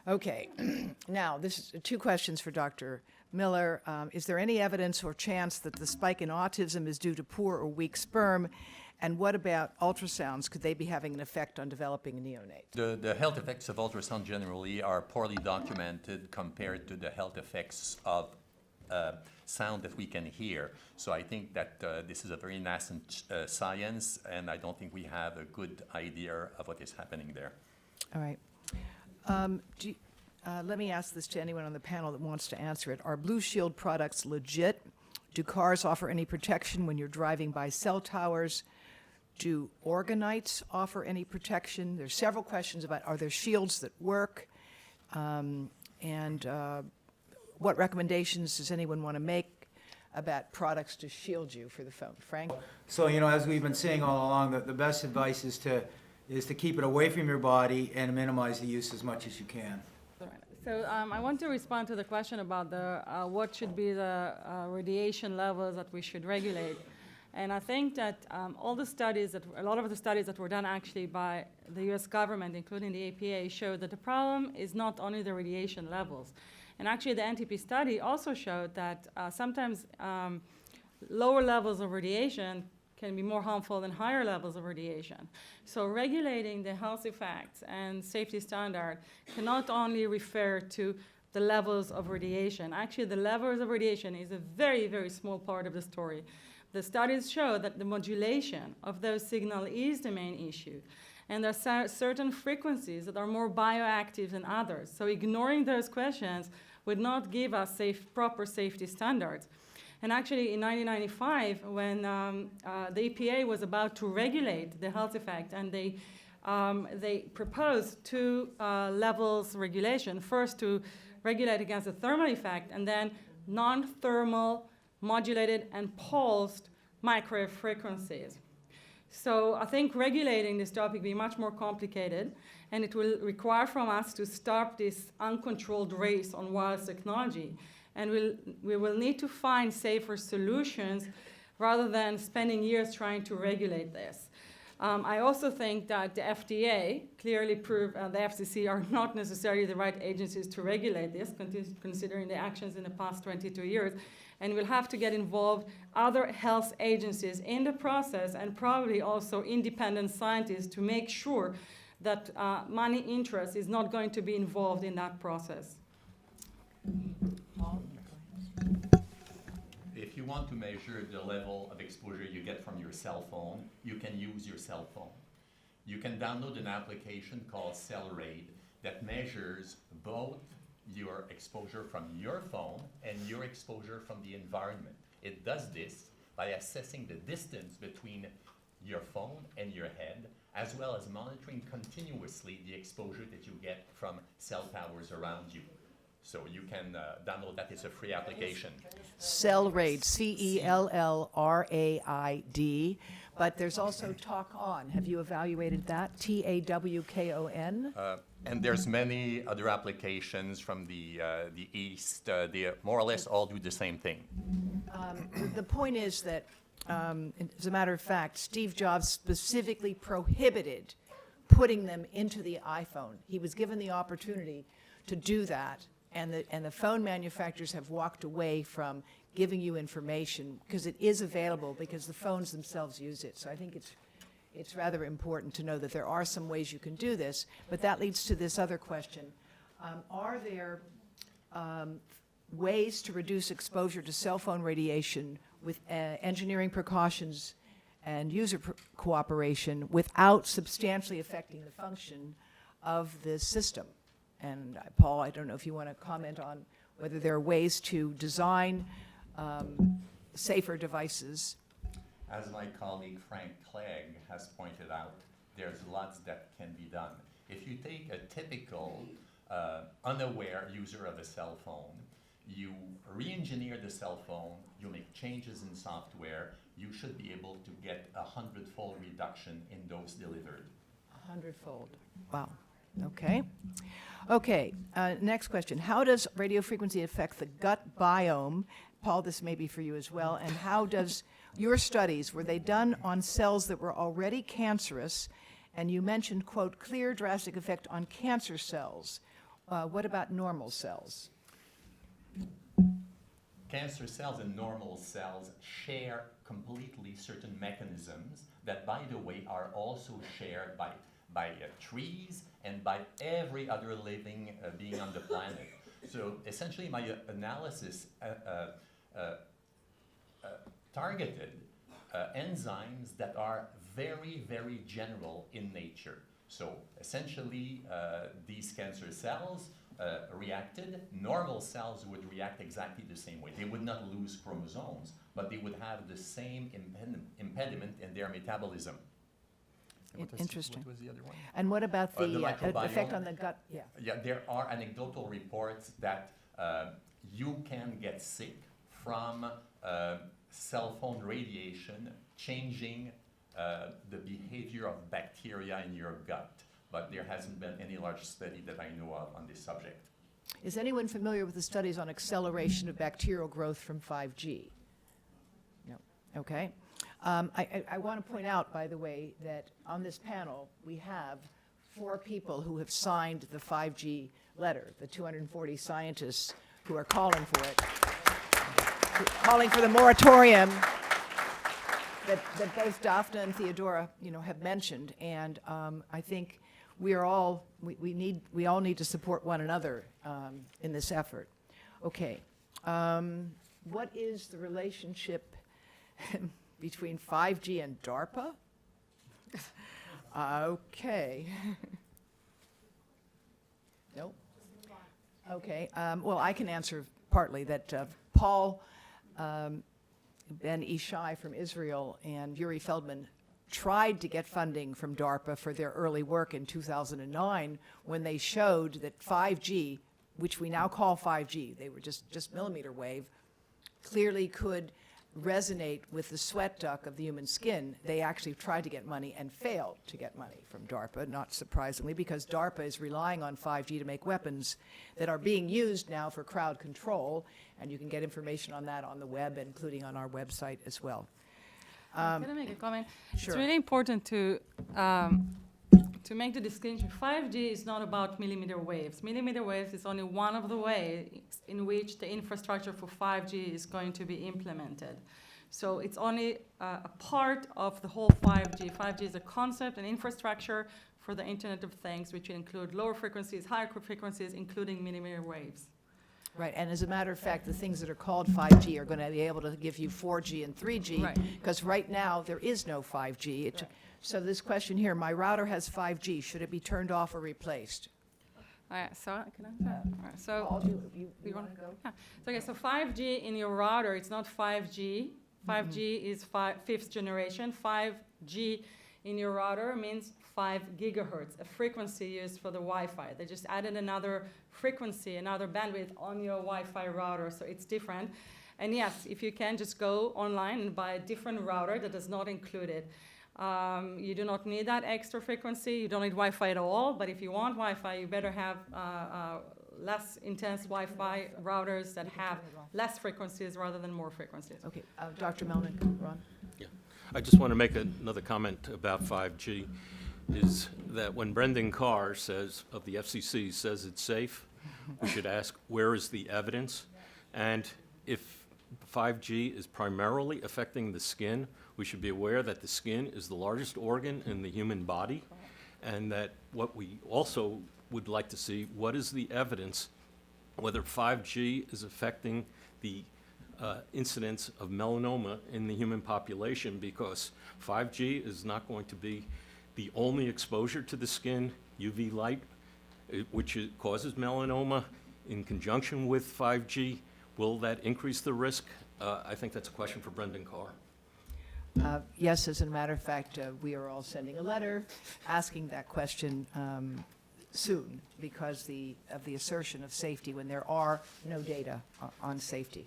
Okay. Now, this is two questions for Dr. Miller. Is there any evidence or chance that the spike in autism is due to poor or weak sperm? And what about ultrasounds? Could they be having an effect on developing a neonate? The health effects of ultrasound generally are poorly documented compared to the health effects of sound that we can hear. So I think that this is a very nascent science, and I don't think we have a good idea of what is happening there. All right. Let me ask this to anyone on the panel that wants to answer it. Are Blue Shield products legit? Do cars offer any protection when you're driving by cell towers? Do orgonites offer any protection? There's several questions about, are there shields that work? What recommendations does anyone want to make about products to shield you for the phone? Frank? So, as we've been saying all along, the best advice is to keep it away from your body and minimize the use as much as you can. So I want to respond to the question about what should be the radiation levels that we should regulate. And I think that a lot of the studies that were done actually by the US government, including the APA, showed that the problem is not only the radiation levels. And actually the NTP study also showed that sometimes lower levels of radiation can be more harmful than higher levels of radiation. So regulating the health effects and safety standard cannot only refer to the levels of radiation. Actually, the levels of radiation is a very, very small part of the story. The studies show that the modulation of those signals is the main issue. And there are certain frequencies that are more bioactive than others. So ignoring those questions would not give us proper safety standards. And actually, in 1995, when the EPA was about to regulate the health effect, and they proposed two levels regulation. First, to regulate against the thermal effect, and then non-thermal, modulated, and pulsed microwave frequencies. So I think regulating this topic will be much more complicated, and it will require from us to stop this uncontrolled race on wireless technology. And we will need to find safer solutions rather than spending years trying to regulate this. I also think that the FDA clearly proved the FCC are not necessarily the right agencies to regulate this, considering the actions in the past 22 years. And we'll have to get involved other health agencies in the process, and probably also independent scientists, to make sure that money interest is not going to be involved in that process. If you want to measure the level of exposure you get from your cell phone, you can use your cell phone. You can download an application called CellRaid that measures both your exposure from your phone and your exposure from the environment. It does this by assessing the distance between your phone and your head, as well as monitoring continuously the exposure that you get from cell towers around you. So you can download that. It's a free application. CellRaid, CELLRAID. But there's also Talk On. Have you evaluated that? TAWKON? And there's many other applications from the East. They more or less all do the same thing. The point is that, as a matter of fact, Steve Jobs specifically prohibited putting them into the iPhone. He was given the opportunity to do that, and the phone manufacturers have walked away from giving you information because it is available, because the phones themselves use it. So I think it's rather important to know that there are some ways you can do this, but that leads to this other question. Are there ways to reduce exposure to cell phone radiation with engineering precautions and user cooperation without substantially affecting the function of the system? And Paul, I don't know if you want to comment on whether there are ways to design safer devices. As my colleague Frank Clegg has pointed out, there's lots that can be done. If you take a typical unaware user of a cell phone, you re-engineer the cell phone, you make changes in software, you should be able to get a 100-fold reduction in dose delivered. 100-fold. Wow. Okay. Okay. Next question. How does radio frequency affect the gut biome? Paul, this may be for you as well. And how does your studies, were they done on cells that were already cancerous? And you mentioned, quote, clear drastic effect on cancer cells. What about normal cells? Cancer cells and normal cells share completely certain mechanisms that, by the way, are also shared by trees and by every other living being on the planet. So essentially, my analysis targeted enzymes that are very, very general in nature. So essentially, these cancer cells reacted. Normal cells would react exactly the same way. They would not lose chromosomes, but they would have the same impediment in their metabolism. Interesting. What was the other one? And what about The the effect microbiome. on the gut? Yeah. Yeah, there are anecdotal reports that you can get sick from cell phone radiation changing the behavior of bacteria in your gut, but there hasn't been any large study that I know of on this subject. Is anyone familiar with the studies on acceleration of bacterial growth from 5G? No. Okay. I want to point out, by the way, that on this panel, we have 4 people who have signed the 5G letter, the 240 scientists who are calling for it, calling for the moratorium that both Dafna and Theodora, have mentioned. And I think we all need to support one another in this effort. Okay. What is the relationship between 5G and Darpa? Okay. Nope. Okay. Well, I can answer partly that Paul Ben Ishai from Israel and Yuri Feldman tried to get funding from DARPA for their early work in 2009 when they showed that 5G, which we now call 5G, they were just millimeter wave, clearly could resonate with the sweat duct of the human skin. They actually tried to get money and failed to get money from DARPA, not surprisingly, because DARPA is relying on 5G to make weapons that are being used now for crowd control, and you can get information on that on the web, including on our website as well. Can I make a comment? Sure. It's really important to make the distinction. 5G is not about millimeter waves. Millimeter waves is only one of the ways in which the infrastructure for 5G is going to be implemented. So it's only a part of the whole 5G. 5G is a concept and infrastructure for the Internet of Things, which include lower frequencies, higher frequencies, including millimeter waves. Right, and as a matter of fact, the things that are called 5G are going to be able to give you 4G and 3G, Right. because right now there is no 5G. Right. So this question here, my router has 5G, should it be turned off or replaced? All right, so can I start? All right, so Paul, you you want want to go? Yeah. So, okay, so 5G in your router, it's not 5G. 5G is 5th generation. 5G in your router means 5 gigahertz, a frequency used for the Wi-Fi. They just added another frequency, another bandwidth on your Wi-Fi router, so it's different. And yes, if you can, just go online and buy a different router that does not include it. You do not need that extra frequency. You don't need Wi-Fi at all, but if you want Wi-Fi, you better have less intense Wi-Fi routers that have less frequencies rather than more frequencies. Okay, Dr. Melnick, Ron? Yeah, I just want to make another comment about 5G, is that when Brendan Carr says, of the FCC, says it's safe, we should ask, where is the evidence? And if 5G is primarily affecting the skin, we should be aware that the skin is the largest organ in the human body, and that what we also would like to see, what is the evidence whether 5G is affecting the incidence of melanoma in the human population, because 5G is not going to be the only exposure to the skin. UV light, which causes melanoma, in conjunction with 5G, will that increase the risk? I think that's a question for Brendan Carr. Yes, as a matter of fact, we are all sending a letter asking that question soon because of the assertion of safety when there are no data on safety.